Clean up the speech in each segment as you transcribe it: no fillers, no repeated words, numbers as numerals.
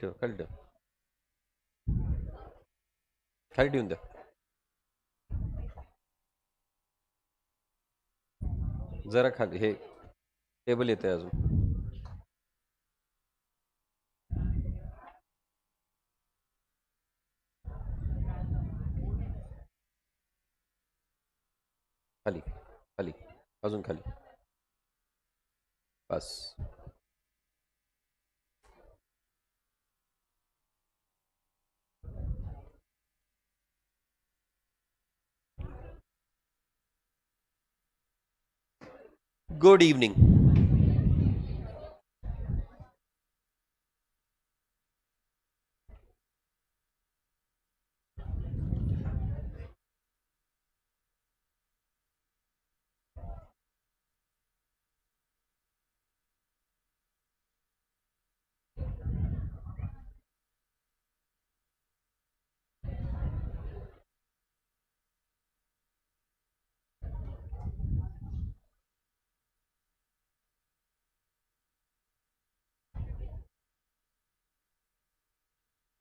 खाली ठेवून द्या. जरा खाली, हे टेबल येते अजून. खाली खाली, अजून खाली, बस. Good evening.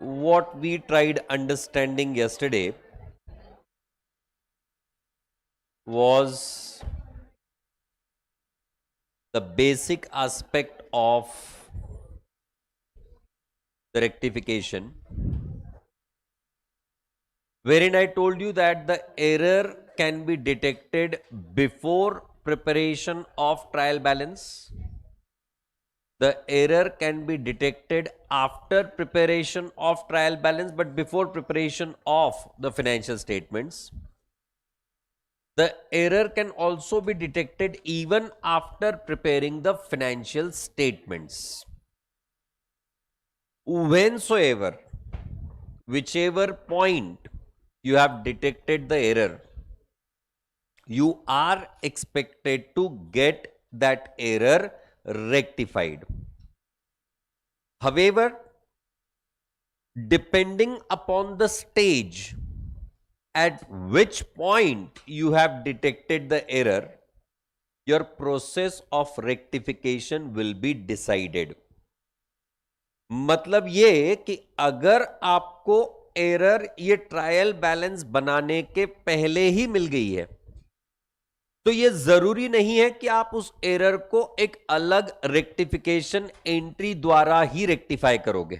What we tried understanding yesterday was the basic aspect of the rectification, wherein I told you that the error can be detected before preparation of trial balance. The error can be detected after preparation of trial balance, but before preparation of the financial statements. The error can also be detected even after preparing the financial statements. Whensoever, whichever point you have detected the error, you are expected to get that error rectified. However, depending upon the stage at which point you have detected the error, your process of rectification will be decided. मतलब ये कि अगर आपको error ये trial balance बनाने के पहले ही मिल गई है, तो ये जरूरी नहीं है कि आप उस एरर को एक अलग रेक्टिफिकेशन एंट्री द्वारा ही रेक्टिफाई करोगे.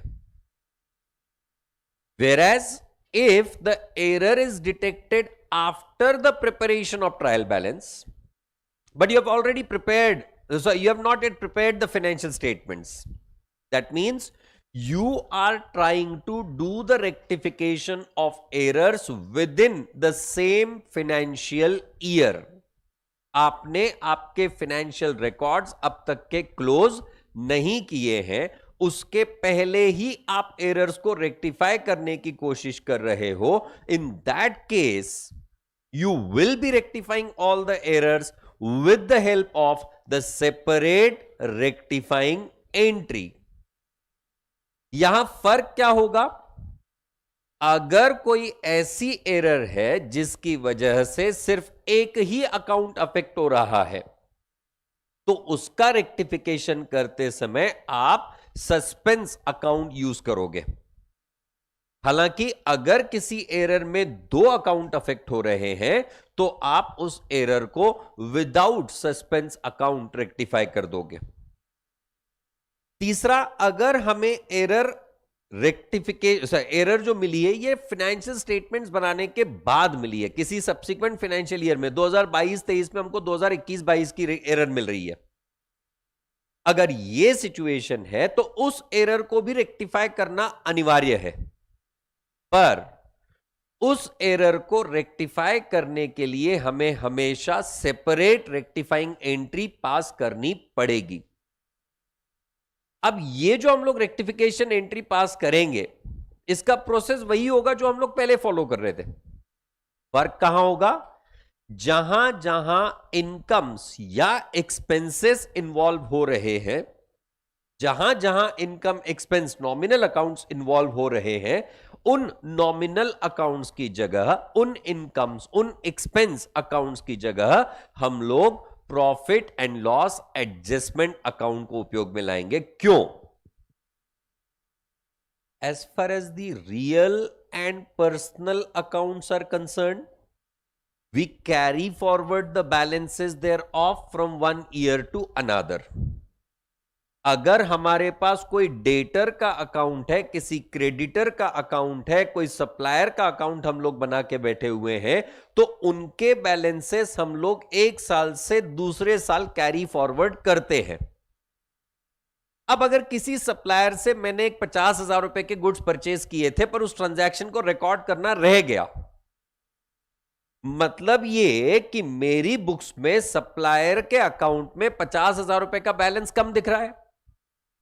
Whereas if the error is detected after the preparation of trial balance, but you have already prepared, so you have not yet prepared the financial statements, that means you are trying to do the rectification of errors within the same financial year. आपने आपके financial records अब तक के close नहीं किए हैं, उसके पहले ही आप एरर्स को रेक्टिफाई करने की कोशिश कर रहे हो. In that case you will be rectifying all the errors with the help of the separate rectifying entry. यहां फर्क क्या होगा? अगर कोई ऐसी एरर है जिसकी वजह से सिर्फ एक ही अकाउंट अफेक्ट हो रहा है, तो उसका रेक्टिफिकेशन करते समय आप सस्पेंस अकाउंट यूज करोगे. हालांकि अगर किसी एरर में दो अकाउंट अफेक्ट हो रहे हैं, तो आप उस एरर को विदाउट सस्पेंस अकाउंट रेक्टिफाई कर दोगे. तीसरा, अगर हमें एरर एरर जो मिली है ये फाइनेंशियल स्टेटमेंट्स बनाने के बाद मिली है, किसी सब्सिक्वेंट फाइनेंशियल ईयर में 2022-23 में हमको 2021-22 की एरर मिल रही है. अगर ये सिचुएशन है तो उस एरर को भी रेक्टिफाई करना अनिवार्य है, पर उस एरर को रेक्टिफाई करने के लिए हमें हमेशा सेपरेट रेक्टिफाइंग एंट्री पास करनी पड़ेगी. अब ये जो हम लोग रेक्टिफिकेशन एंट्री पास करेंगे, इसका प्रोसेस वही होगा जो हम लोग पहले फॉलो कर रहे थे. फर्क कहां होगा? जहां जहां इनकम्स या एक्सपेंसेस इन्वॉल्व हो रहे हैं, जहां जहां income expense nominal accounts involve हो रहे हैं, उन नॉमिनल अकाउंट्स की जगह, उन इनकम्स, उन एक्सपेंस अकाउंट्स की जगह हम लोग profit and loss adjustment account को उपयोग में लाएंगे. क्यों? as far as the real and personal accounts are concerned, we carry forward the balances thereof from one year to another. अगर हमारे पास कोई डेटर का अकाउंट है, किसी क्रेडिटर का अकाउंट है, कोई सप्लायर का अकाउंट हम लोग बना के बैठे हुए हैं, तो उनके बैलेंसेस हम लोग एक साल से दूसरे साल कैरी फॉरवर्ड करते हैं. अब अगर किसी सप्लायर से मैंने एक 50,000 रुपए के गुड्स परचेज किए थे, पर उस ट्रांजैक्शन को रिकॉर्ड करना रह गया, मतलब ये कि मेरी बुक्स में सप्लायर के अकाउंट में 50,000 रुपए का बैलेंस कम दिख रहा है,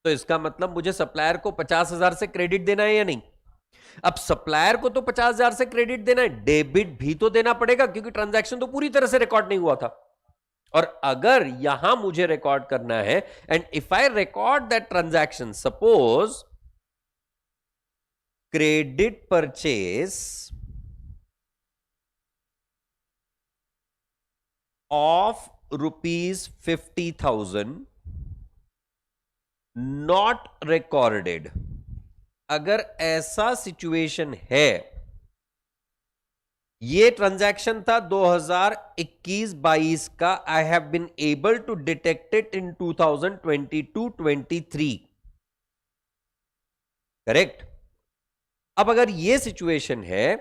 तो इसका मतलब मुझे सप्लायर को 50,000 से क्रेडिट देना है या नहीं. अब सप्लायर को तो 50,000 से क्रेडिट देना है, डेबिट भी तो देना पड़ेगा, क्योंकि ट्रांजैक्शन तो पूरी तरह से रिकॉर्ड नहीं हुआ था. और अगर यहां मुझे रिकॉर्ड करना है, and if I record that transaction, suppose credit purchase of ₹50,000 not recorded, अगर ऐसा सिचुएशन है, ये ट्रांजैक्शन था 2021-22 का, I have been able to detect it in 2022-23, correct. अब अगर ये सिचुएशन है,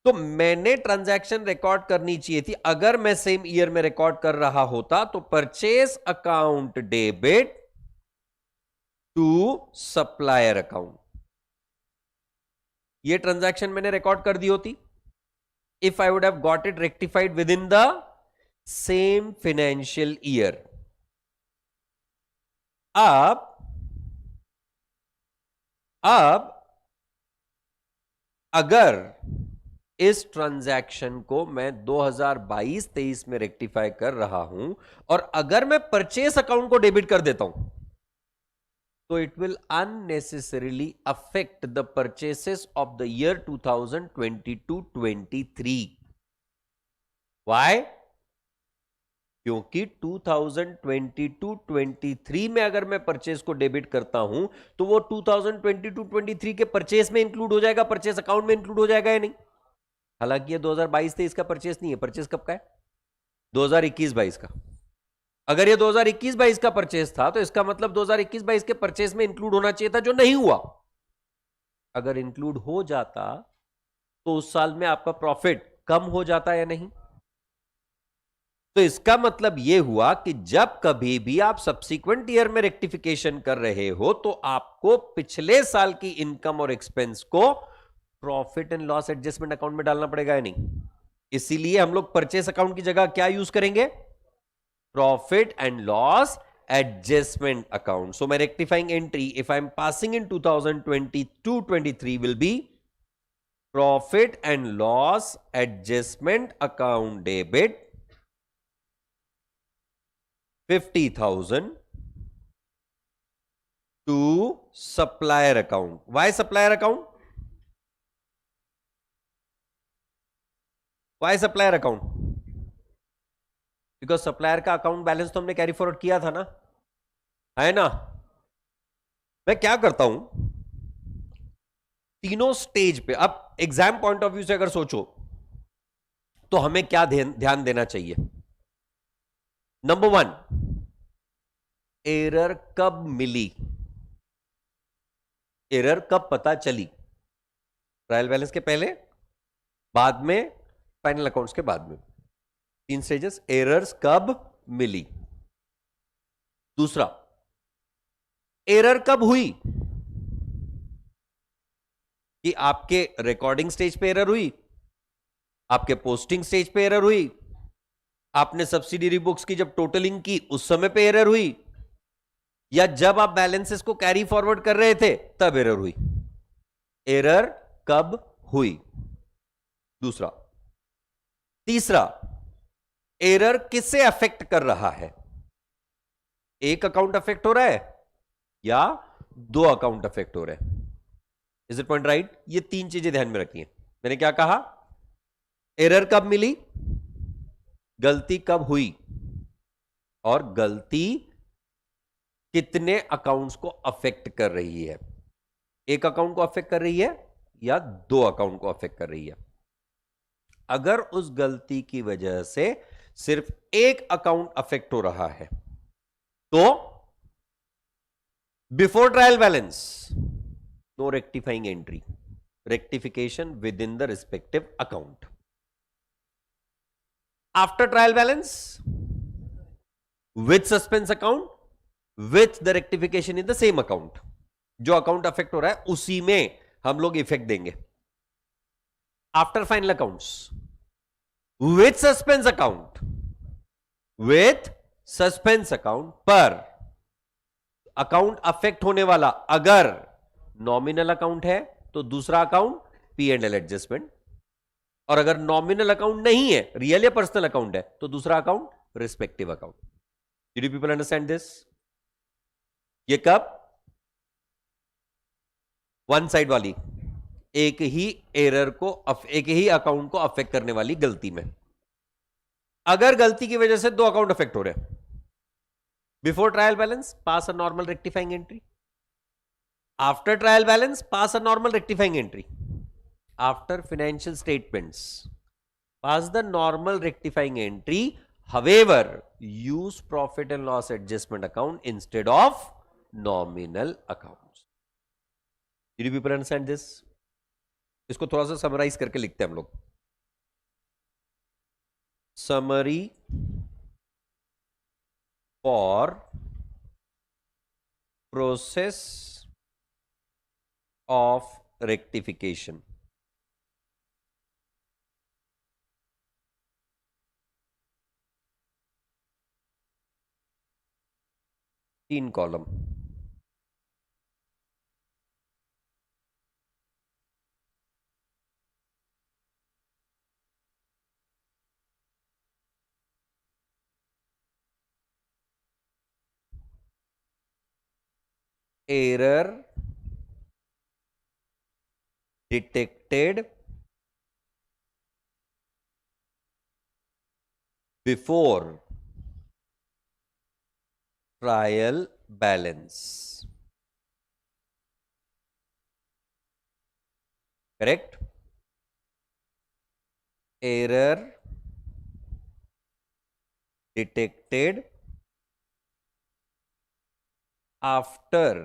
तो मैंने ट्रांजैक्शन रिकॉर्ड करनी चाहिए थी. अगर मैं सेम ईयर में रिकॉर्ड कर रहा होता, तो purchase account debit to supplier account, ये ट्रांजैक्शन मैंने रिकॉर्ड कर दी होती, if I would have got it rectified within the same financial year. अब अगर इस ट्रांजैक्शन को मैं 2022-23 में रेक्टिफाई कर रहा हूं, और अगर मैं परचेस अकाउंट को डेबिट कर देता हूं, तो it will unnecessarily affect the purchases of the year 2022-23. Why? क्योंकि 2022-23 में अगर मैं परचेस को डेबिट करता हूं, तो वो 2022-23 के परचेस में इंक्लूड हो जाएगा, परचेस अकाउंट में इंक्लूड हो जाएगा या नहीं. हालांकि ये 2022-23 का परचेस नहीं है, परचेस कब का है? 2021-22 का. अगर ये 2021-22 का परचेस था, तो इसका मतलब 2021-22 के परचेस में इंक्लूड होना चाहिए था, जो नहीं हुआ. अगर इंक्लूड हो जाता, तो उस साल में आपका प्रॉफिट कम हो जाता या नहीं. तो इसका मतलब यह हुआ कि जब कभी भी आप सब्सिक्वेंट ईयर में रेक्टिफिकेशन कर रहे हो, तो आपको पिछले साल की इनकम और एक्सपेंस को profit and loss adjustment account में डालना पड़ेगा या नहीं. इसीलिए हम लोग परचेस अकाउंट की जगह क्या यूज करेंगे? Profit and loss adjustment account. So my rectifying entry, if I am passing in 2022-23, will be profit and loss adjustment account debit 50,000 to supplier account. Why supplier account? Why supplier account? Because supplier का account balance तो हमने carry forward किया था ना, है ना. मैं क्या करता हूं, तीनों स्टेज पे, अब एग्जाम पॉइंट ऑफ व्यू से अगर सोचो, तो हमें क्या ध्यान देना चाहिए. नंबर 1, एरर कब मिली, एरर कब पता चली? ट्रायल बैलेंस के पहले, बाद में, फाइनल अकाउंट्स के बाद में. 3 स्टेजेस. एरर्स कब मिली. दूसरा, एरर कब हुई, कि आपके रिकॉर्डिंग स्टेज पे एरर हुई, आपके पोस्टिंग स्टेज पे एरर हुई, आपने सब्सिडियरी बुक्स की जब टोटलिंग की उस समय पे एरर हुई, या जब आप बैलेंसेस को कैरी फॉरवर्ड कर रहे थे तब एरर हुई. एरर कब हुई, दूसरा. तीसरा, एरर किसे अफेक्ट कर रहा है? एक अकाउंट अफेक्ट हो रहा है या 2 अकाउंट अफेक्ट हो रहे हैं? Is it point right? ये 3 चीजें ध्यान में रखिए. मैंने क्या कहा? एरर कब मिली, गलती कब हुई, और गलती कितने अकाउंट्स को अफेक्ट कर रही है. एक अकाउंट को अफेक्ट कर रही है या दो अकाउंट को अफेक्ट कर रही है। अगर उस गलती की वजह से सिर्फ एक अकाउंट अफेक्ट हो रहा है तो before trial balance no rectifying entry, rectification within the respective account. After trial balance with suspense account with the rectification in the same account, जो अकाउंट अफेक्ट हो रहा है उसी में हम लोग इफेक्ट देंगे। After final accounts with suspense account, with suspense account पर अकाउंट अफेक्ट होने वाला अगर नॉमिनल अकाउंट है तो दूसरा account P and L adjustment, और अगर नॉमिनल अकाउंट नहीं है, रियल या पर्सनल अकाउंट है, तो दूसरा account respective account. Did you people understand this? ये कब? वन साइड वाली, एक ही एरर को, एक ही अकाउंट को अफेक्ट करने वाली गलती में। अगर गलती की वजह से दो अकाउंट अफेक्ट हो रहे हैं, before trial balance pass a normal rectifying entry, after trial balance pass a normal rectifying entry, after financial statements pass the normal rectifying entry, however use profit and loss adjustment account instead of nominal accounts. Did you people understand this? इसको थोड़ा सा summarise करके लिखते हैं हम लोग। Summary for process of rectification. तीन column, error detected before trial balance, correct? Error detected after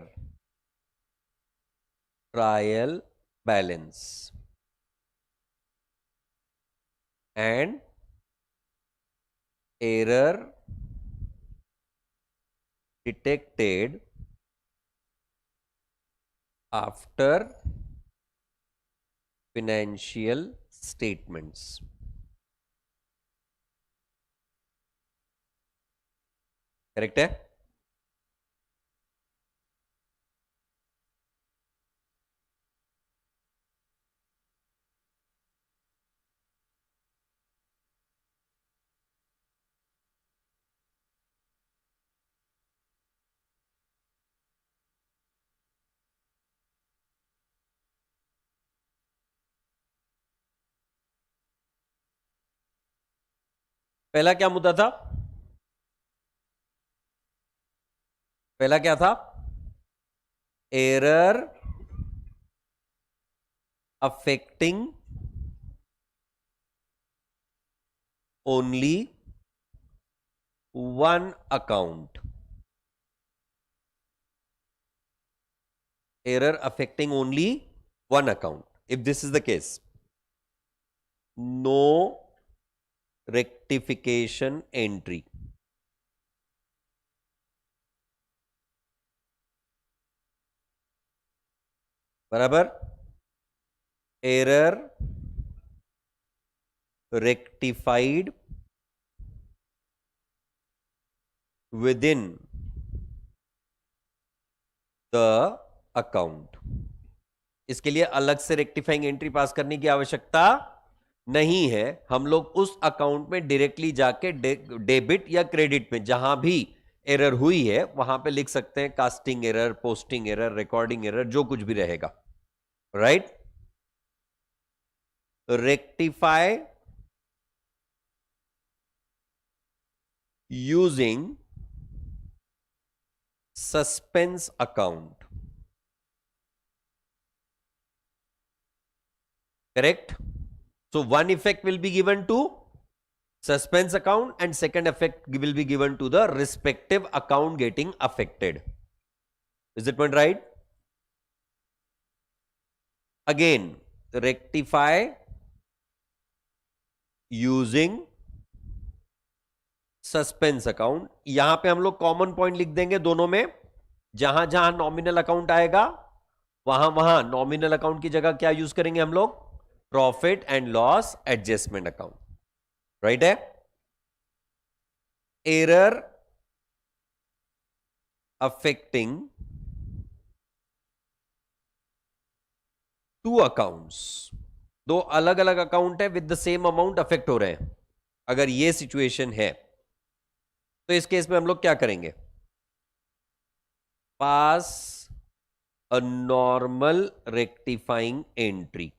trial balance and error detected after financial statements. Correct है? पहला क्या मुद्दा था? पहला क्या था? Error affecting only one account, error affecting only one account. If this is the case, no rectification entry. बराबर? error rectified within the account. इसके लिए अलग से रेक्टिफाइंग एंट्री पास करने की आवश्यकता नहीं है। हम लोग उस अकाउंट में डायरेक्टली जाके डेबिट या क्रेडिट में जहां भी एरर हुई है वहां पे लिख सकते हैं casting error, posting error, recording error, जो कुछ भी रहेगा। Right? Rectify using suspense account. Correct? So one effect will be given to suspense account and second effect will be given to the respective account getting affected. Is it point right? Again, rectify using suspense account. यहां पे हम लोग common point लिख देंगे दोनों में. जहां जहां नॉमिनल अकाउंट आएगा वहां वहां नॉमिनल अकाउंट की जगह क्या यूज करेंगे हम लोग? Profit and loss adjustment account. Right है? Error affecting two accounts. दो अलग अलग अकाउंट है with the same amount affect हो रहे हैं. अगर ये सिचुएशन है तो इस केस में हम लोग क्या करेंगे? पास अ नॉर्मल रेक्टिफाइंग एंट्री.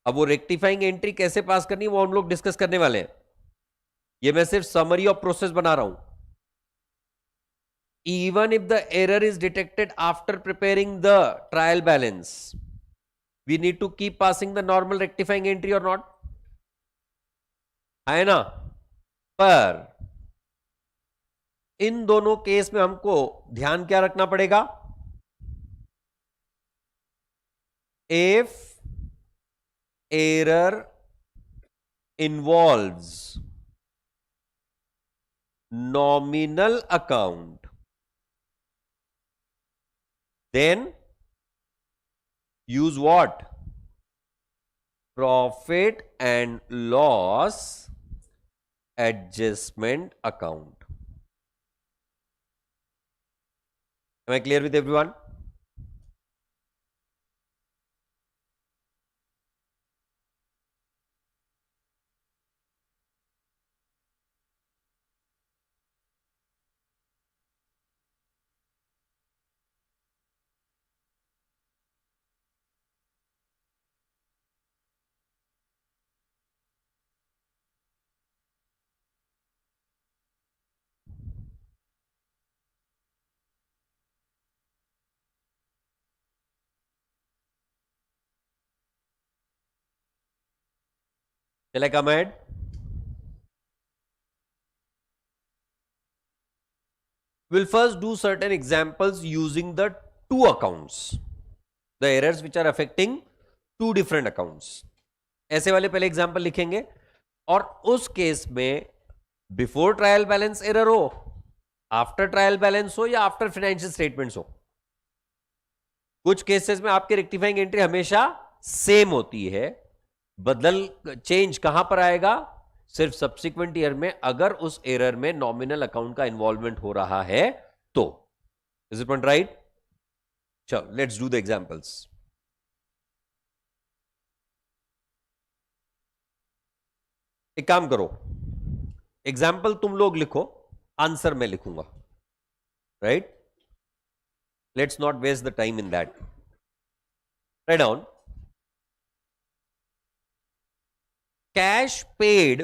अब वो रेक्टिफाइंग एंट्री कैसे पास करनी है वो हम लोग डिस्कस करने वाले हैं. ये मैं सिर्फ समरी ऑफ प्रोसेस बना रहा हूं. Even if the error is detected after preparing the trial balance, we need to keep passing the normal rectifying entry or not? है ना? पर इन दोनों केस में हमको ध्यान क्या रखना पड़ेगा? If error involves nominal account, then use what? Profit and loss adjustment account. Am I clear with everyone? Shall I come ahead? We'll first do certain examples using the two accounts. The errors which are affecting two different accounts. ऐसे वाले पहले example लिखेंगे और उस case में before trial balance error हो, after trial balance हो या आफ्टर फाइनेंशियल स्टेटमेंट्स हो. कुछ केसेस में आपके रेक्टिफाइंग एंट्री हमेशा सेम होती है. बदल चेंज कहां पर आएगा? सिर्फ सब्सिक्वेंट ईयर में अगर उस एरर में नॉमिनल अकाउंट का इन्वॉल्वमेंट हो रहा है तो. Is it point right? चलो लेट्स डू द एग्जांपल्स. एक काम करो, एग्जाम्पल तुम लोग लिखो, आंसर मैं लिखूंगा. Right? Let's not waste the time in that. Write down. Cash paid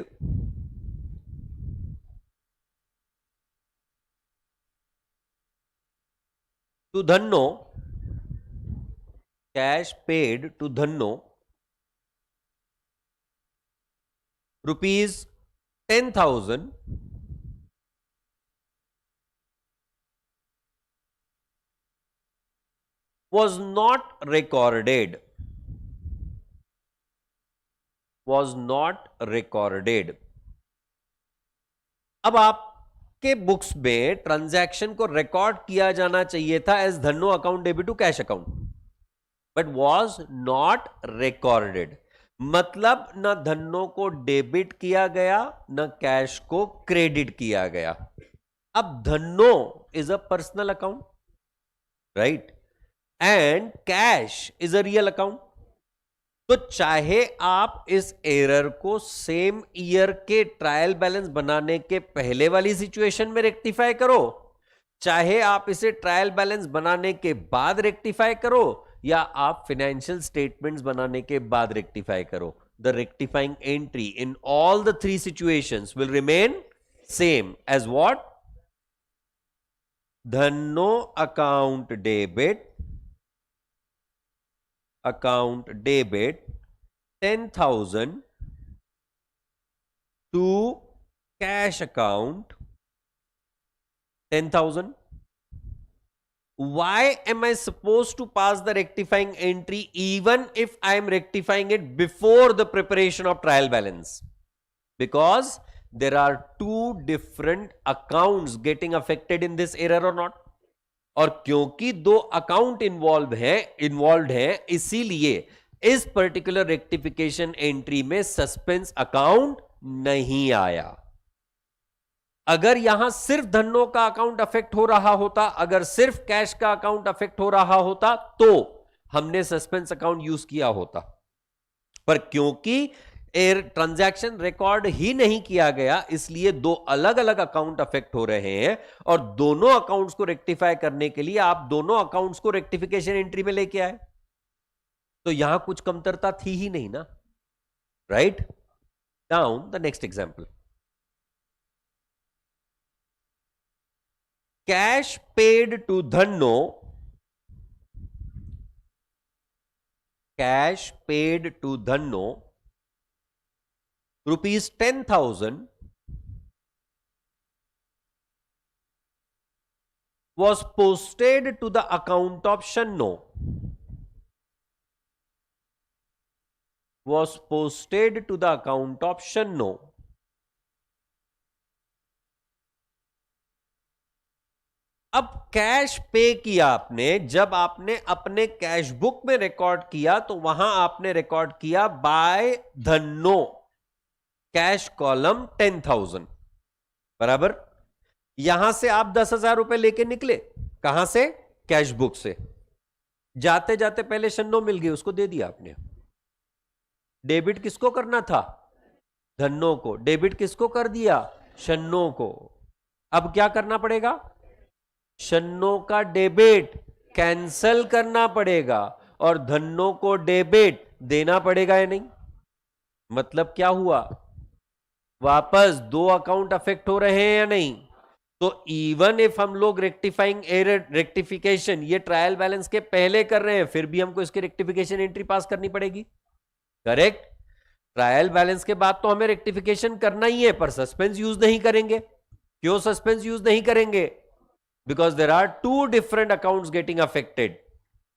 to Dhanno, cash paid to Dhanno rupees 10,000 was not recorded. Was not recorded. अब आपके बुक्स में ट्रांजैक्शन को रिकॉर्ड किया जाना चाहिए था as Dhanno account debit to cash account, but was not recorded. मतलब न धन्नो को डेबिट किया गया न कैश को क्रेडिट किया गया. अब Dhanno is a personal account, right, and cash is a real account. तो चाहे आप इस एरर को सेम ईयर के ट्रायल बैलेंस बनाने के पहले वाली सिचुएशन में रेक्टिफाई करो, चाहे आप इसे ट्रायल बैलेंस बनाने के बाद रेक्टिफाई करो, या आप फाइनेंशियल स्टेटमेंट्स बनाने के बाद रेक्टिफाई करो, the rectifying entry in all the three situations will remain same as what? Dhanno account debit account debit 10,000 to cash account 10,000. Why am I supposed to pass the rectifying entry even if I am rectifying it before the preparation of trial balance? Because there are two different accounts getting affected in this error or not. और क्योंकि दो account involve हैं इसीलिए इस particular rectification entry में suspense account नहीं आया. अगर यहां सिर्फ धन्नो का अकाउंट अफेक्ट हो रहा होता, अगर सिर्फ कैश का अकाउंट अफेक्ट हो रहा होता तो हमने सस्पेंस अकाउंट यूज किया होता. पर क्योंकि ट्रांजैक्शन रिकॉर्ड ही नहीं किया गया इसलिए दो अलग अलग अकाउंट अफेक्ट हो रहे हैं और दोनों अकाउंट्स को रेक्टिफाई करने के लिए आप दोनों अकाउंट्स को रेक्टिफिकेशन एंट्री में लेके आए. तो यहां कुछ कमतरता थी ही नहीं ना. Write down the next example. Cash paid to Dhanno, cash paid to Dhanno rupees 10,000 was posted to the account of Shanno, was posted to the account of Shanno. अब कैश पे किया आपने, जब आपने अपने कैश बुक में रिकॉर्ड किया तो वहां आपने रिकॉर्ड किया बाय धन्नो, कैश कॉलम 10,000 बराबर. यहां से आप 10,000 रुपए लेके निकले. कहां से? कैश बुक से. जाते जाते पहले शन्नो मिल गई, उसको दे दिया आपने. डेबिट किसको करना था? धन्नो को. डेबिट किसको कर दिया? शन्नो को. अब क्या करना पड़ेगा? शन्नो का डेबिट कैंसल करना पड़ेगा और धन्नो को डेबिट देना पड़ेगा या नहीं. मतलब क्या हुआ? वापस दो अकाउंट अफेक्ट हो रहे हैं या नहीं. तो इवन इफ हम लोग रेक्टिफाइंग एरर रेक्टिफिकेशन ये ट्रायल बैलेंस के पहले कर रहे हैं फिर भी हमको इसकी रेक्टिफिकेशन एंट्री पास करनी पड़ेगी. करेक्ट. ट्रायल बैलेंस के बाद तो हमें रेक्टिफिकेशन करना ही है पर सस्पेंस यूज नहीं करेंगे. क्यों सस्पेंस यूज नहीं करेंगे? Because there are two different accounts getting affected.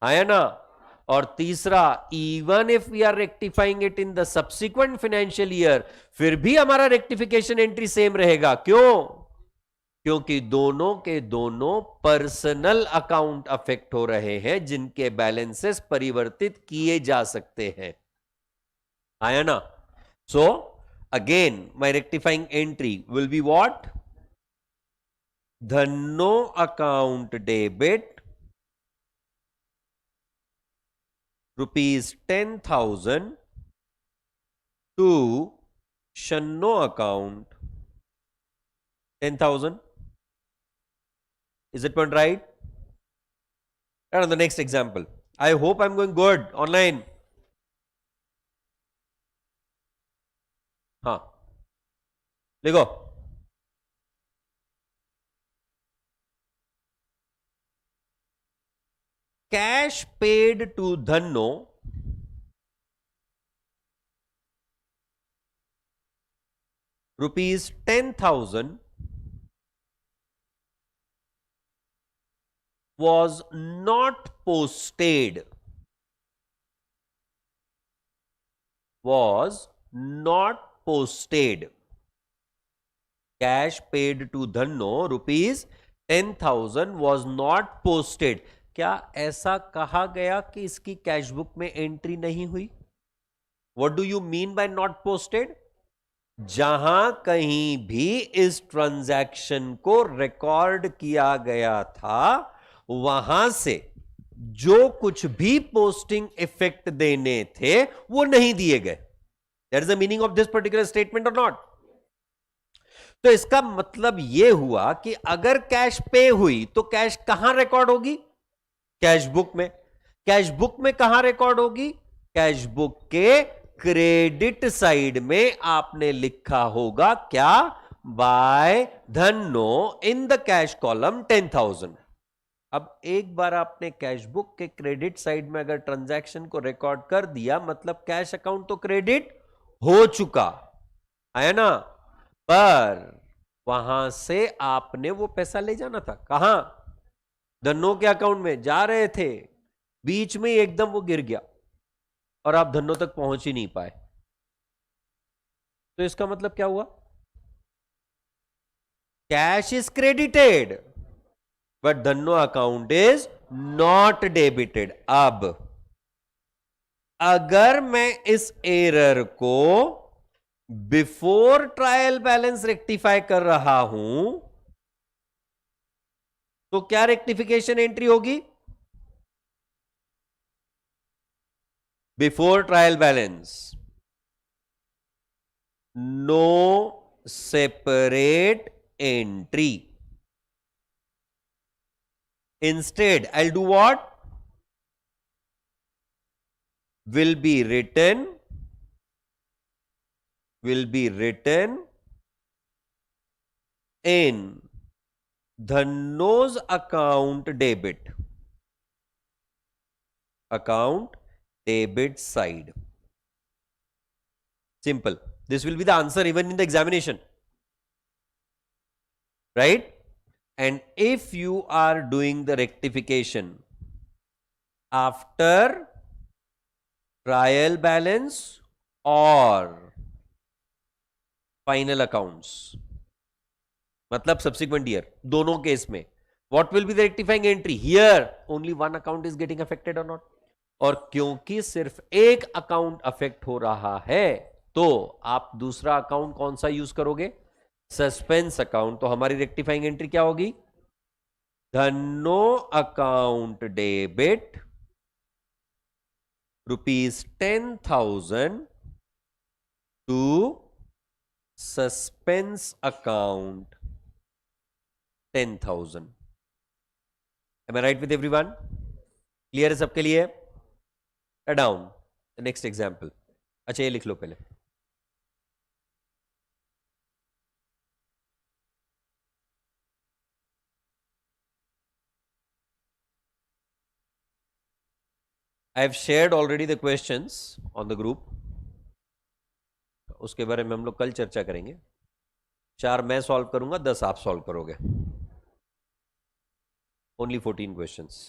आया ना. और तीसरा, even if we are rectifying it in the subsequent financial year फिर भी हमारा रेक्टिफिकेशन एंट्री सेम रहेगा. क्यों? क्योंकि दोनों के दोनों पर्सनल अकाउंट अफेक्ट हो रहे हैं जिनके बैलेंसेस परिवर्तित किए जा सकते हैं. आया ना. So again my rectifying entry will be what? Dhanno account debit rupees 10,000 to Shanno account 10,000. Is it point right? And on the next example, I hope I'm going good online. हाँ देखो, cash paid to Dhanno rupees 10,000 was not posted, was not posted. Cash paid to Dhanno rupees 10,000 was not posted. क्या ऐसा कहा गया कि इसकी cash book में entry नहीं हुई? What do you mean by not posted? जहां कहीं भी इस ट्रांजैक्शन को रिकॉर्ड किया गया था वहां से जो कुछ भी पोस्टिंग इफेक्ट देने थे वो नहीं दिए गए. That is the meaning of this particular statement और नॉट. तो इसका मतलब यह हुआ कि अगर कैश पे हुई तो कैश कहां रिकॉर्ड होगी? कैश बुक में. कैश बुक में कहां रिकॉर्ड होगी? कैश बुक के क्रेडिट साइड में आपने लिखा होगा क्या? By Dhanno in the cash column 10,000. अब एक बार आपने कैश बुक के क्रेडिट साइड में अगर ट्रांजैक्शन को रिकॉर्ड कर दिया, मतलब कैश अकाउंट तो क्रेडिट हो चुका है ना, पर वहां से आपने वो पैसा ले जाना था। कहां? धन्नो के अकाउंट में जा रहे थे, बीच में एकदम वो गिर गया और आप धन्नो तक पहुंच ही नहीं पाए। तो इसका मतलब क्या हुआ? Cash is credited but Dhanno account is not debited. अब अगर मैं इस एरर को बिफोर ट्रायल बैलेंस रेक्टिफाई कर रहा हूं तो क्या रेक्टिफिकेशन एंट्री होगी? Before trial balance no separate entry. Instead, I'll do what? Will be written in Dhanno's account debit side. Simple. This will be the answer even in the examination, right? And if you are doing the rectification after trial balance or final accounts, मतलब subsequent year, दोनों case में, what will be the rectifying entry? Here only one account is getting affected or not? और क्योंकि सिर्फ एक account affect हो रहा है तो आप दूसरा अकाउंट कौन सा यूज करोगे? Suspense account. तो हमारी रेक्टिफाइंग एंट्री क्या होगी? Dhanno account debit ₹10,000 to suspense account 10,000। Am I right with everyone? Clear है सबके लिए? Down next example. अच्छा ये लिख लो पहले। I have shared already the questions on the group. उसके बारे में हम लोग कल चर्चा करेंगे। 4 मैं सॉल्व करूंगा, 10 आप सॉल्व करोगे। Only 14 questions.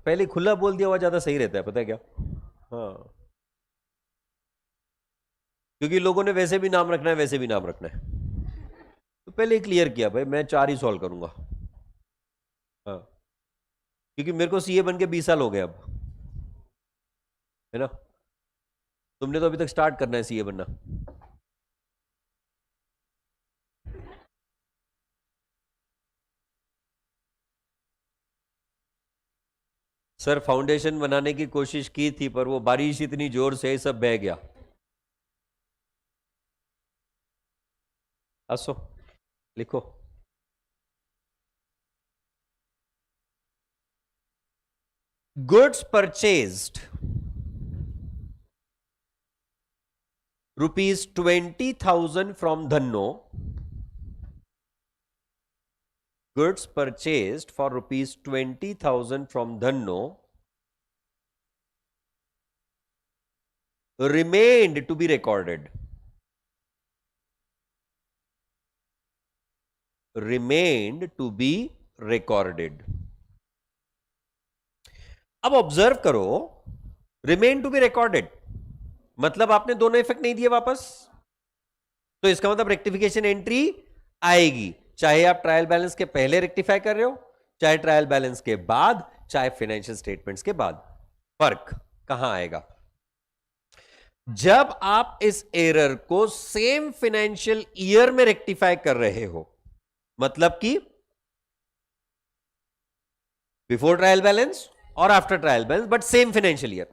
पहले खुला बोल दिया हुआ ज्यादा सही रहता है, पता है क्या? हाँ, क्योंकि लोगों ने वैसे भी नाम रखना है, वैसे भी नाम रखना है, तो पहले क्लियर किया भाई मैं 4 ही सॉल्व करूंगा। हाँ, क्योंकि मेरे को सीए बन के 20 साल हो गए अब, है ना? तुमने तो अभी तक स्टार्ट करना है सीए बनना। सर फाउंडेशन बनाने की कोशिश की थी पर वो बारिश इतनी जोर से सब बह गया। असो लिखो। Goods purchased ₹20,000 from Dhanno. Goods purchased for ₹20,000 from Dhanno remained to be recorded. अब ऑब्जर्व करो, रिमेन टू बी रिकॉर्डेड मतलब आपने दोनों इफेक्ट नहीं दिए वापस, तो इसका मतलब रेक्टिफिकेशन एंट्री आएगी, चाहे आप ट्रायल बैलेंस के पहले रेक्टिफाई कर रहे हो, चाहे ट्रायल बैलेंस के बाद, चाहे फाइनेंशियल स्टेटमेंट्स के बाद। फर्क कहां आएगा? जब आप इस एरर को सेम फाइनेंशियल ईयर में रेक्टिफाई कर रहे हो, मतलब कि बिफोर ट्रायल बैलेंस और after trial balance but same financial year,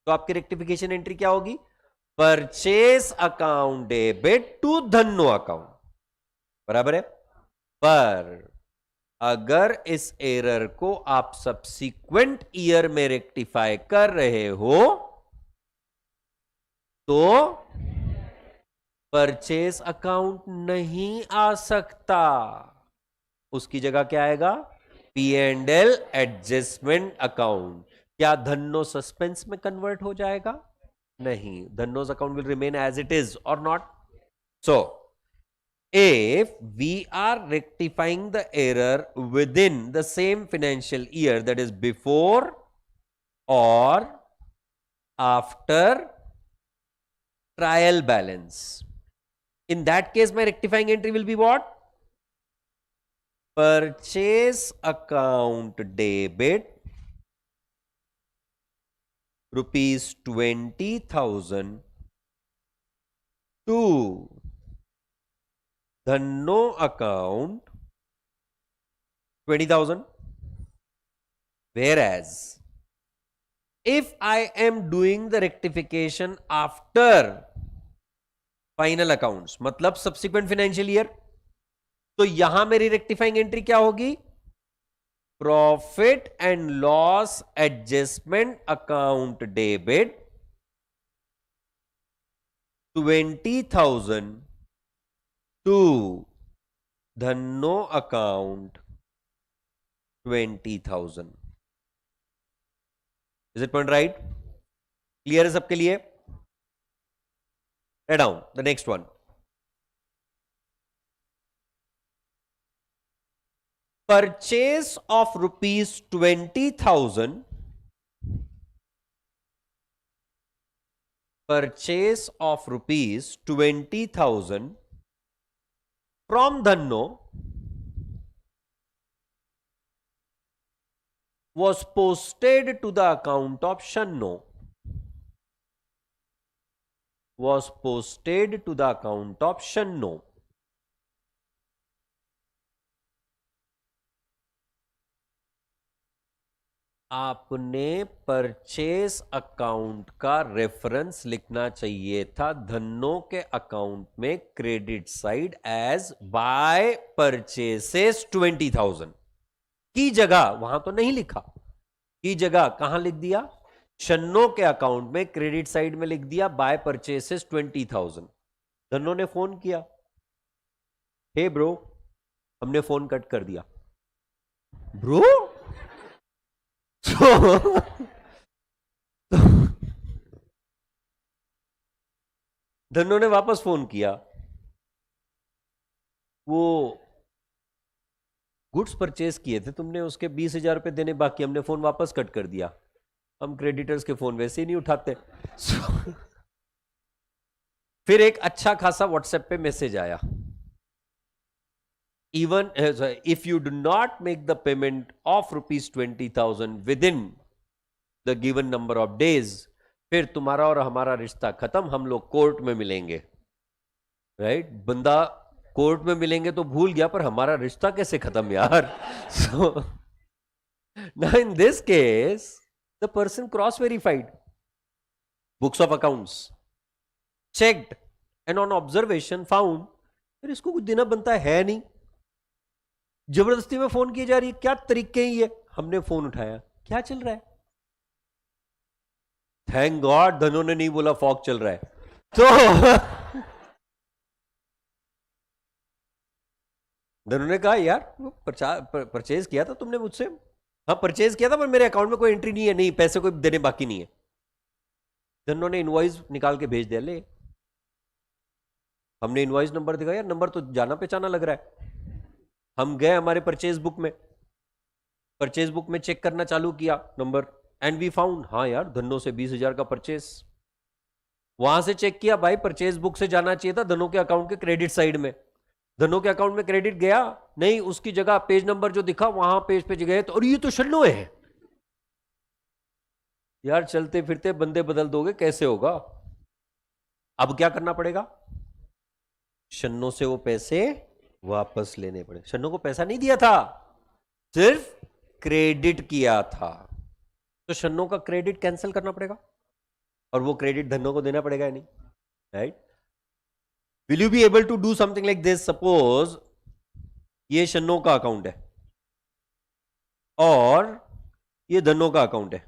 तो आपकी रेक्टिफिकेशन एंट्री क्या होगी? Purchase account debit to Dhanno account, बराबर है। पर अगर इस एरर को आप सब्सिक्वेंट ईयर में रेक्टिफाई कर रहे हो तो परचेज अकाउंट नहीं आ सकता, उसकी जगह क्या आएगा? P&L adjustment account. क्या धन्नो सस्पेंस में कन्वर्ट हो जाएगा? नहीं, धन्नोज account will remain as it is और not. So if we are rectifying the error within the same financial year, that is before or after trial balance, in that case my rectifying entry will be what? Purchase account debit rupees 20,000 to Dhanno account 20,000. Whereas if I am doing the rectification after final accounts, मतलब subsequent financial year, तो यहां मेरी rectifying entry क्या होगी? Profit and loss adjustment account debit 20,000 to Dhanno account 20,000. Is it point right? Clear है सबके लिए? Write down the next one. Purchase of rupees 20,000. Purchase of rupees 20,000 from Dhanno was posted to the account of Shanno. Was posted to the account of Shanno. आपने purchase account का reference लिखना चाहिए था धन्नो के account में credit side as by purchases 20,000 की जगह, वहां तो नहीं लिखा, की जगह कहां लिख दिया? शन्नो के अकाउंट में क्रेडिट साइड में लिख दिया बाय परचेसेस 20,000. धन्नो ने फोन किया, हे ब्रो, हमने फोन कट कर दिया. ब्रो धन्नो ने वापस फोन किया, वो गुड्स परचेज किए थे तुमने, उसके 20,000 रुपए देने बाकी, हमने फोन वापस कट कर दिया. हम क्रेडिटर्स के फोन वैसे ही नहीं उठाते. फिर एक अच्छा खासा व्हाट्सएप पे मैसेज आया, even if you do not make the payment of rupees 20,000 within the given number of days, फिर तुम्हारा और हमारा रिश्ता खत्म, हम लोग कोर्ट में मिलेंगे. राइट? बंदा कोर्ट में मिलेंगे तो भूल गया, पर हमारा रिश्ता कैसे खत्म यार. So now in this case the person cross verified books of accounts, checked and on observation found फिर इसको कुछ देना बनता है नहीं, जबरदस्ती में फोन की जा रही है, क्या तरीके ही है. हमने फोन उठाया, क्या चल रहा है? थैंक गॉड धनो ने नहीं बोला फॉग चल रहा है. तो धनो ने कहा यार परचेज किया था तुमने मुझसे. हाँ परचेज किया था, पर मेरे अकाउंट में कोई एंट्री नहीं है, नहीं पैसे कोई देने बाकी नहीं है. धनो ने इनवॉइस निकाल के भेज दिया, ले. हमने इनवॉइस नंबर दिखाया, यार नंबर तो जाना पहचाना लग रहा है. हम गए हमारे परचेज बुक में चेक करना चालू किया नंबर, एंड वी फाउंड, हाँ यार धन्नो से 20,000 का परचेज. वहां से चेक किया, भाई परचेज बुक से जाना चाहिए था धन्नो के अकाउंट के क्रेडिट साइड में. धन्नो के अकाउंट में क्रेडिट गया नहीं, उसकी जगह पेज नंबर जो दिखा वहां पेज पे गए तो, और ये तो शन्नो है. यार चलते फिरते बंदे बदल दोगे, कैसे होगा? अब क्या करना पड़ेगा? शन्नो से वो पैसे वापस लेने पड़े. शन्नो को पैसा नहीं दिया था, सिर्फ क्रेडिट किया था, तो शन्नो का क्रेडिट कैंसिल करना पड़ेगा और वो क्रेडिट धन्नो को देना पड़ेगा या नहीं. Right? Will you be able to do something like this? Suppose ये शन्नो का अकाउंट है और ये धन्नो का अकाउंट है.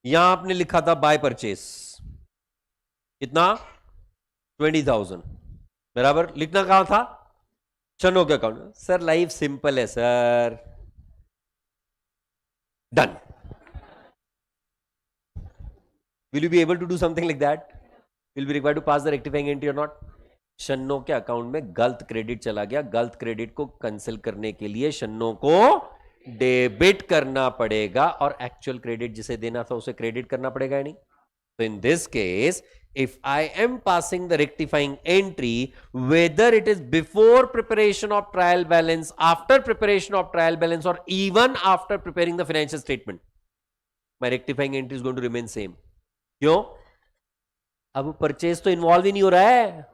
यहां आपने लिखा था बाय परचेस, कितना? 20,000 बराबर, लिखना कहां था? शनो के अकाउंट। सर लाइफ सिंपल है sir, done. Will you be able to do something like that? Will be required to pass the rectifying entry और नॉट? शन्नो के अकाउंट में गलत क्रेडिट चला गया, गलत क्रेडिट को कैंसिल करने के लिए शन्नो को डेबिट करना पड़ेगा और एक्चुअल क्रेडिट जिसे देना था उसे क्रेडिट करना पड़ेगा या नहीं? तो in this case if I am passing the rectifying entry, whether it is before preparation of trial balance, after preparation of trial balance, or even after preparing the financial statement, my rectifying entry is going to remain same. क्यों? अब purchase तो involve ही नहीं हो रहा है।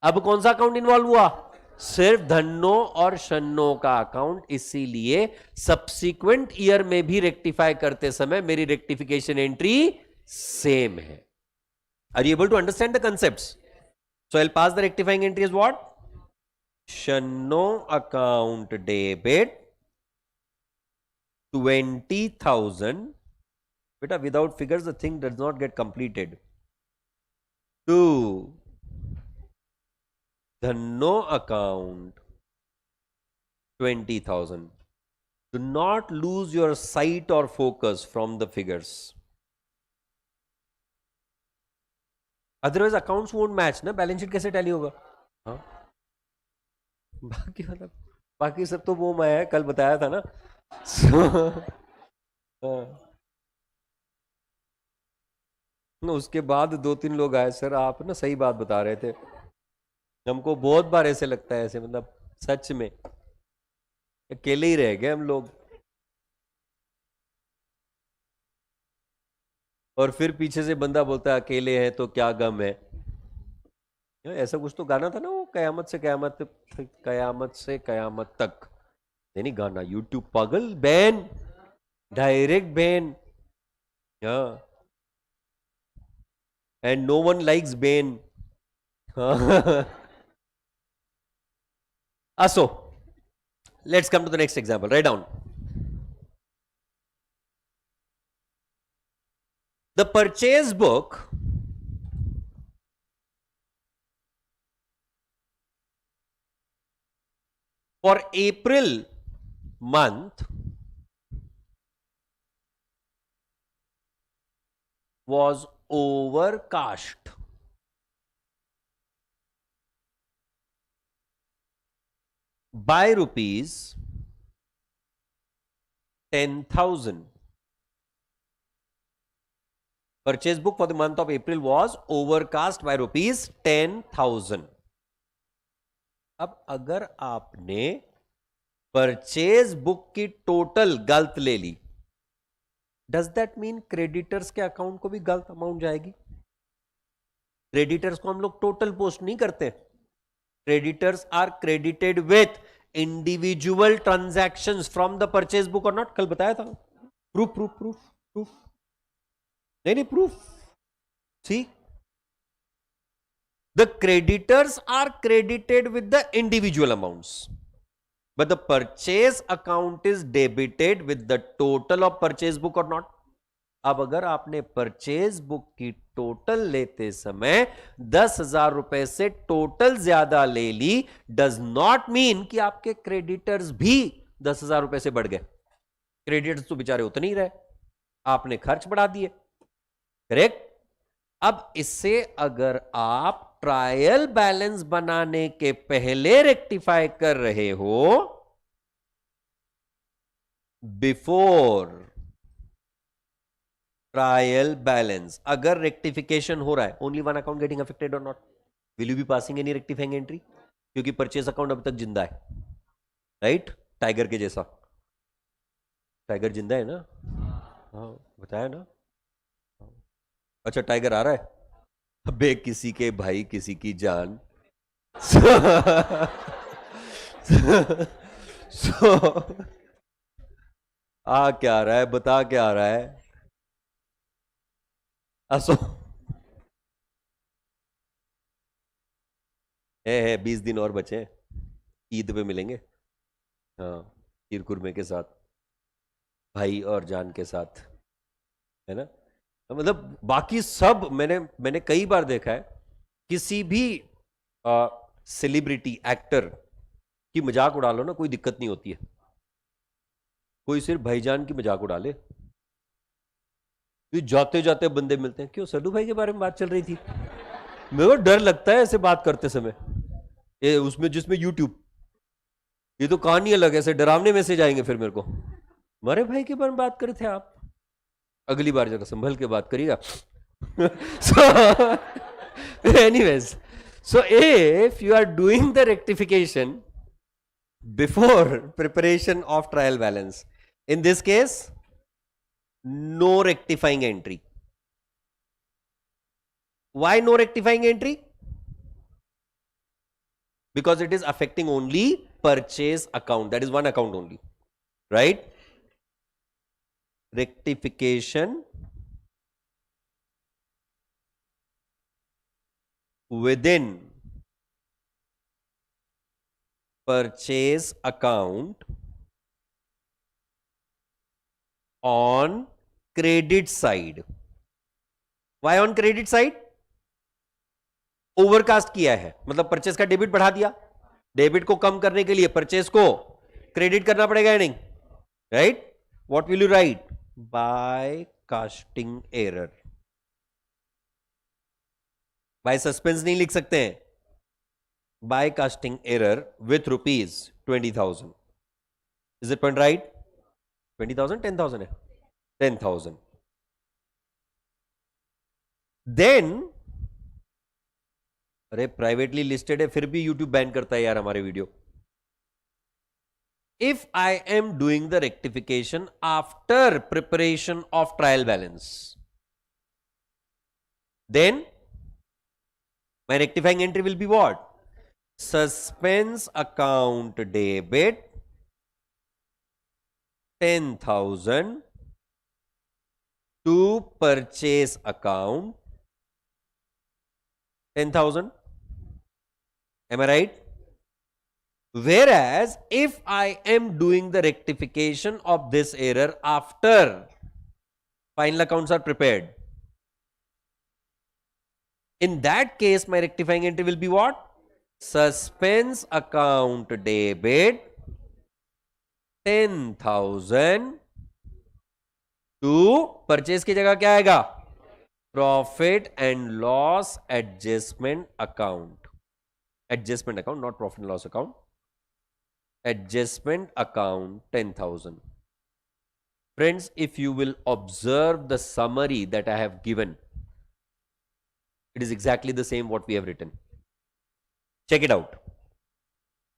अब कौन सा अकाउंट इन्वॉल्व हुआ? सिर्फ धन्नो और शन्नो का अकाउंट। इसीलिए सब्सिक्वेंट ईयर में भी रेक्टिफाई करते समय मेरी रेक्टिफिकेशन एंट्री सेम है। Are you able to understand the concepts? So I'll pass the rectifying entry as what? Shanno account debit 20,000. Beta, without figures the thing does not get completed. To Dhanno account 20,000. Do not lose your sight or focus from the figures. Otherwise accounts won't match ना, balance sheet कैसे tally होगा? हाँ, बाकी मतलब बाकी सब तो वो मैं है, कल बताया था ना। उसके बाद 2-3 लोग आए, सर आप ना सही बात बता रहे थे, हमको बहुत बार ऐसे लगता है, ऐसे मतलब सच में अकेले ही रह गए हम लोग। और फिर पीछे से बंदा बोलता है अकेले हैं तो क्या गम है। ऐसा कुछ तो गाना था ना वो, कयामत से कयामत, कयामत से कयामत तक। नहीं गाना, यूट्यूब पागल ban, direct ban, and no one likes ban. So let's come to the next example. Write down. The purchase book for April month was overcast by rupees 10,000. Purchase book for the month of April was overcast by rupees 10,000. अब अगर आपने purchase book की total गलत ले ली, does that mean creditors के account को भी गलत अमाउंट जाएगी? क्रेडिटर्स को हम लोग टोटल पोस्ट नहीं करते, creditors are credited with individual transactions from the purchase book और नॉट। कल बताया था, प्रूफ प्रूफ प्रूफ प्रूफ, नहीं proof. See, the creditors are credited with the individual amounts, but the purchase account is debited with the total of purchase book or not. अब अगर आपने purchase book की total लेते समय 10,000 रुपए से total ज्यादा ले ली, डज नॉट मीन कि आपके क्रेडिटर्स भी 10,000 रुपए से बढ़ गए। क्रेडिटर्स तो बेचारे उतने ही रहे, आपने खर्च बढ़ा दिए, करेक्ट? अब इससे अगर आप ट्रायल बैलेंस बनाने के पहले रेक्टिफाई कर रहे हो, बिफोर ट्रायल बैलेंस अगर रेक्टिफिकेशन हो रहा है, only one account getting affected और not, will you be passing any rectifying entry? क्योंकि परचेज अकाउंट अब तक जिंदा है, राइट? टाइगर के जैसा, टाइगर जिंदा है ना? हाँ बताया ना। अच्छा टाइगर आ रहा है, अबे किसी के भाई किसी की जान। आ क्या रहा है, बता क्या आ रहा है? असो है 20 दिन और बचे हैं, ईद पे मिलेंगे। हाँ, खीर कुरमे के साथ, भाई और जान के साथ, है ना? मतलब बाकी सब मैंने कई बार देखा है, किसी भी सेलिब्रिटी एक्टर की मजाक उड़ा लो ना, कोई दिक्कत नहीं होती है। कोई सिर्फ भाईजान की मजाक उड़ा ले, जाते जाते बंदे मिलते हैं, क्यों सड्डू भाई के बारे में बात चल रही थी। मेरे को डर लगता है ऐसे बात करते समय, ये उसमें जिसमें यूट्यूब, ये तो कहानी अलग है, ऐसे डरावने मैसेज आएंगे फिर मेरे को, हमारे भाई के बारे में बात करे थे आप, अगली बार जरा संभल के बात करिएगा। so anyways, so if you are doing the rectification before preparation of trial balance, in this case no rectifying entry. Why no rectifying entry? Because it is affecting only purchase account, that is one account only, right? Rectification within purchase account on credit side. Why on credit side? Overcast किया है, मतलब purchase का debit बढ़ा दिया, debit को कम करने के लिए परचेस को क्रेडिट करना पड़ेगा या नहीं, right? What will you write? By casting error. By suspense नहीं लिख सकते हैं, by casting error with ₹20,000। Is it point right? 20,000 10,000 है, 10,000। देन अरे प्राइवेटली लिस्टेड है फिर भी यूट्यूब बैन करता है यार हमारे video. If I am doing the rectification after preparation of trial balance, then my rectifying entry will be what? Suspense account debit 10,000 to purchase account 10,000. Am I right? Whereas if I am doing the rectification of this error after final accounts are prepared, in that case my rectifying entry will be what? Suspense account debit 10,000 to purchase की जगह क्या आएगा? Profit and loss adjustment account. Adjustment account, not profit and loss account. Adjustment account 10,000. Friends, if you will observe the summary that I have given, it is exactly the same what we have written. Check it out.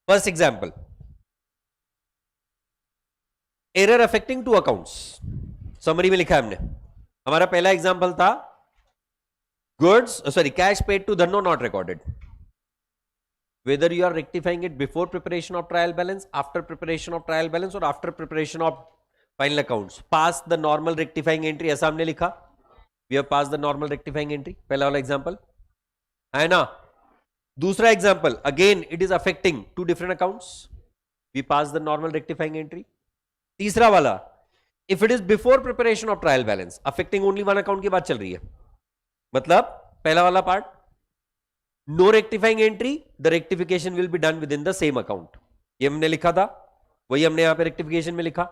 First example. Error affecting two accounts. Summary में लिखा है हमने. हमारा पहला example था cash paid to Dhanno not recorded. Whether you are rectifying it before preparation of trial balance, after preparation of trial balance, or after preparation of final accounts, pass the normal rectifying entry. ऐसा हमने लिखा, we have passed the normal rectifying entry. पहला वाला example है ना. दूसरा example, again it is affecting two different accounts, we pass the normal rectifying entry. तीसरा वाला, if it is before preparation of trial balance, affecting only one account की बात चल रही है, मतलब पहला वाला part, no rectifying entry, the rectification will be done within the same account, ये हमने लिखा था, वही हमने यहां पे रेक्टिफिकेशन में लिखा.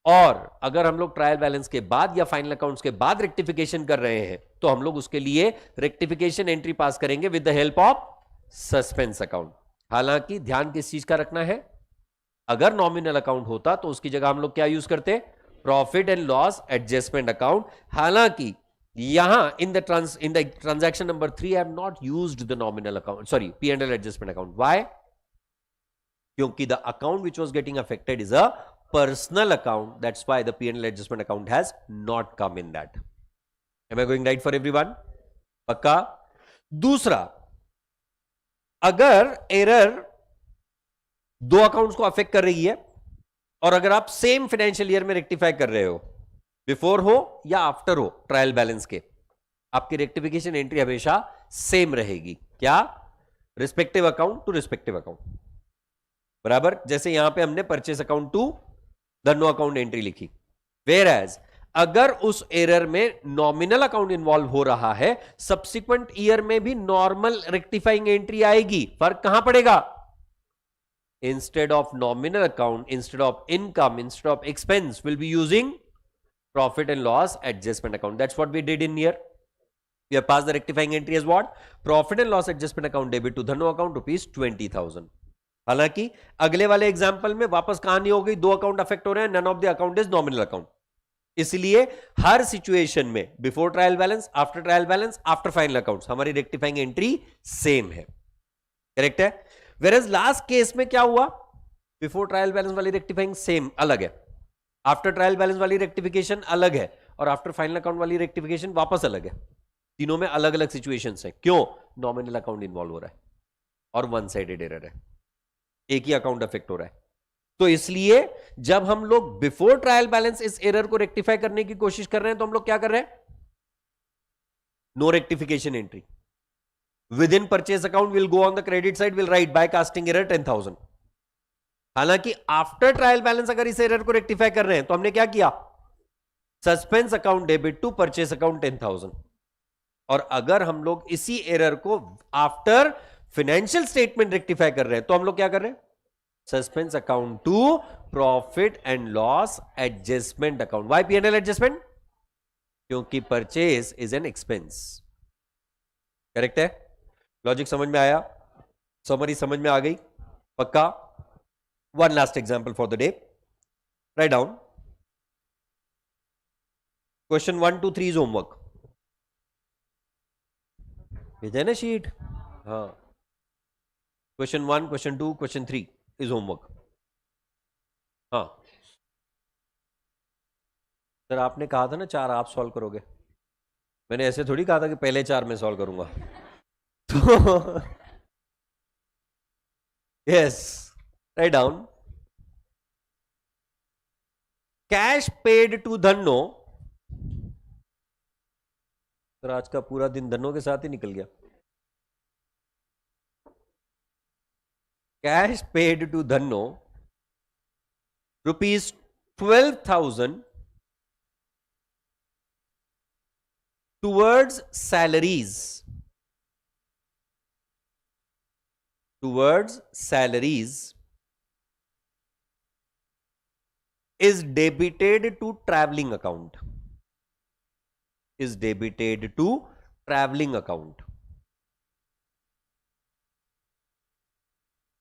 और अगर हम लोग ट्रायल बैलेंस के बाद या फाइनल अकाउंट्स के बाद रेक्टिफिकेशन कर रहे हैं तो हम लोग उसके लिए रेक्टिफिकेशन एंट्री पास करेंगे with the help of suspense account. हालांकि ध्यान किस चीज का रखना है, अगर नॉमिनल अकाउंट होता तो उसकी जगह हम लोग क्या यूज करते? Profit and loss adjustment account. हालांकि यहां in the transaction number 3 I have not used the nominal account, sorry P&L adjustment account. Why? क्योंकि the account which was getting affected is a personal account, that's why the P&L adjustment account has not come in that. Am I going right for everyone? पक्का? दूसरा, अगर error दो accounts को affect कर रही है और अगर आप सेम फाइनेंशियल ईयर में रेक्टिफाई कर रहे हो, बिफोर हो या आफ्टर हो ट्रायल बैलेंस के, आपकी रेक्टिफिकेशन एंट्री हमेशा सेम रहेगी. क्या? Respective account to respective account. बराबर जैसे यहां पे हमने purchase account to Dhanno account entry लिखी. वेयर एज अगर उस एरर में नॉमिनल अकाउंट इन्वॉल्व हो रहा है, सब्सिक्वेंट ईयर में भी नॉर्मल रेक्टिफाइंग एंट्री आएगी। फर्क कहां पड़ेगा? Instead of nominal account, instead of income, instead of expense, will be using profit and loss adjustment account. That's what we did in here. We have passed the rectifying entry as what? Profit and loss adjustment account debit to Dhanno account rupees 20,000. हालांकि अगले वाले example में वापस कहानी हो गई, दो account affect हो रहे हैं, none of the account is nominal account. इसलिए हर सिचुएशन में before trial balance, after trial balance, after final accounts, हमारी रेक्टिफाइंग एंट्री सेम है। करेक्ट है? वेयर एज लास्ट केस में क्या हुआ? बिफोर ट्रायल बैलेंस वाली रेक्टिफाइंग सेम अलग है, आफ्टर ट्रायल बैलेंस वाली रेक्टिफिकेशन अलग है, और आफ्टर फाइनल अकाउंट वाली रेक्टिफिकेशन वापस अलग है। तीनों में अलग अलग सिचुएशंस हैं। क्यों? नॉमिनल अकाउंट इन्वॉल्व हो रहा है और वन साइडेड एरर है, एक ही अकाउंट अफेक्ट हो रहा है। तो इसलिए जब हम लोग बिफोर ट्रायल बैलेंस इस एरर को रेक्टिफाई करने की कोशिश कर रहे हैं, तो हम लोग क्या कर रहे हैं? No rectification entry within purchase account will go on the credit side, will write by casting error 10,000। हालांकि आफ्टर ट्रायल बैलेंस अगर इस एरर को रेक्टिफाई कर रहे हैं, तो हमने क्या किया? Suspense account debit to purchase account 10,000। और अगर हम लोग इसी एरर को आफ्टर फाइनेंशियल स्टेटमेंट रेक्टिफाई कर रहे हैं, तो हम लोग क्या कर रहे हैं? Suspense account to profit and loss adjustment account. Why P&L adjustment? क्योंकि purchase is an expense. Correct है? लॉजिक समझ में आया? समरी समझ में आ गई? पक्का? One last example for the day. Write down. Question 1 to 3 is homework. भेजा है ना शीट? हाँ. Question 1, question 2, question 3 is homework. हाँ. सर आपने कहा था ना 4 आप सॉल्व करोगे। मैंने ऐसे थोड़ी कहा था कि पहले 4 मैं सॉल्व करूंगा। तो yes. Write down. Cash paid to Dhanno. Sir आज का पूरा दिन धन्नो के साथ ही निकल गया। Cash paid to Dhanno rupees 12,000 towards salaries. Towards salaries is debited to traveling account. Is debited to traveling account.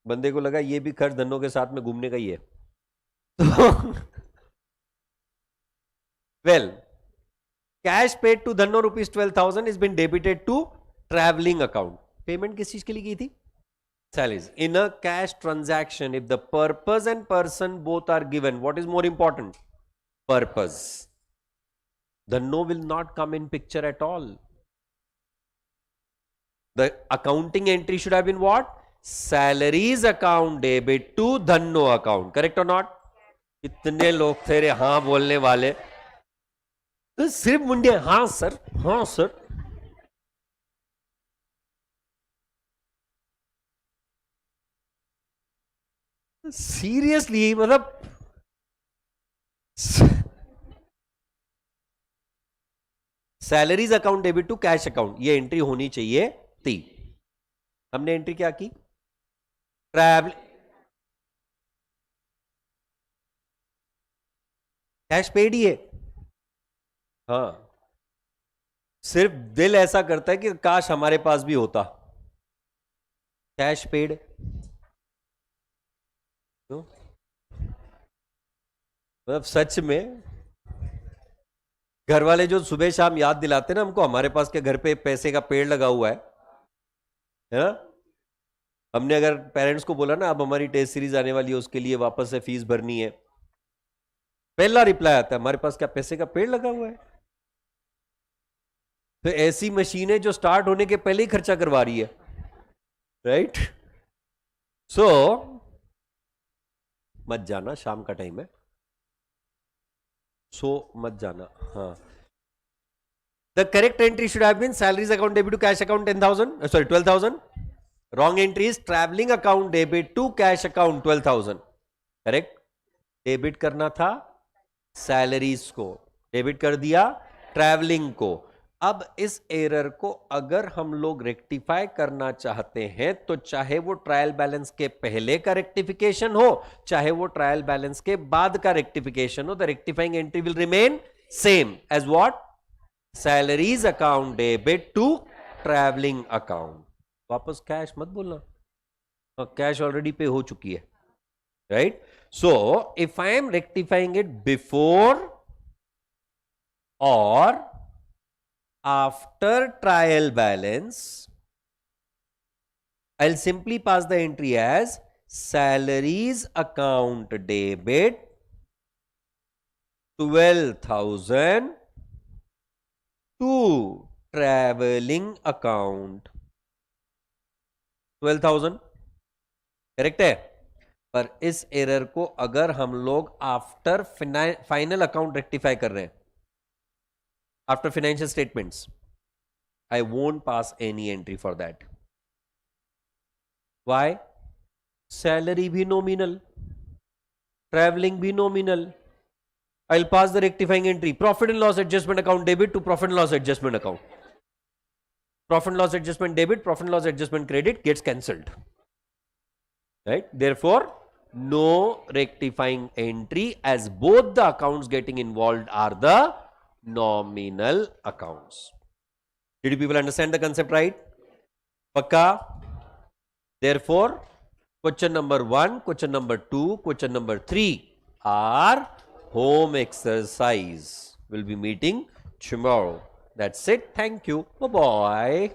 बंदे को लगा ये भी खर्च धन्नो के साथ में घूमने का ही है। तो well, cash paid to Dhanno rupees 12,000 is been debited to traveling account. Payment किस चीज के लिए की थी? Salaries. In a cash transaction, if the purpose and person both are given, what is more important? Purpose. Dhanno will not come in picture at all. The accounting entry should have been what? Salaries account debit to Dhanno account. Correct or not? कितने लोग थे रे हाँ बोलने वाले? तो सिर्फ मुंडे हाँ सर, हाँ सर। सीरियसली मतलब salaries account debit to cash account, ये एंट्री होनी चाहिए थी। हमने एंट्री क्या की? ट्रैवल कैश पेड ही है। हाँ, सिर्फ दिल ऐसा करता है कि काश हमारे पास भी होता कैश पेड। मतलब सच में घर वाले जो सुबह शाम याद दिलाते ना हमको, हमारे पास के घर पे पैसे का पेड़ लगा हुआ है ना। हमने अगर पेरेंट्स को बोला ना अब हमारी टेस्ट सीरीज आने वाली है, उसके लिए वापस से फीस भरनी है, पहला रिप्लाई आता है हमारे पास क्या पैसे का पेड़ लगा हुआ है। तो ऐसी मशीनें जो स्टार्ट होने के पहले ही खर्चा करवा रही है, राइट? सो मत जाना, शाम का टाइम है, सो मत जाना। हाँ, the correct entry should have been salaries account debit to cash account 10,000, sorry 12,000। Wrong entry is travelling account debit to cash account 12,000। Correct, debit करना था सैलरीज को, डेबिट कर दिया ट्रैवलिंग को। अब इस एरर को अगर हम लोग रेक्टिफाई करना चाहते हैं तो चाहे वो ट्रायल बैलेंस के पहले का रेक्टिफिकेशन हो, चाहे वो ट्रायल बैलेंस के बाद का रेक्टिफिकेशन हो, the rectifying entry will remain same as what, salaries account debit to travelling account. वापस कैश मत बोलना, कैश ऑलरेडी पे हो चुकी है, right? So if I am rectifying it before or after trial balance, I'll simply pass the entry as salaries account debit 12,000 to traveling account 12,000, correct है? पर इस error को अगर हम लोग आफ्टर फाइनल अकाउंट रेक्टिफाई कर रहे हैं, after financial statements, I won't pass any entry for that. Why? Salary bhi nominal, traveling bhi nominal. I'll pass the rectifying entry, profit and loss adjustment account debit to profit and loss adjustment account. Profit and loss adjustment debit, profit and loss adjustment credit gets cancelled, right? Therefore no rectifying entry, as both the accounts getting involved are the nominal accounts. Did you people understand the concept right? Pakka? Therefore, question number 1, question number 2, question number 3 are home exercise. We'll be meeting tomorrow. That's it. Thank you. Bye-bye.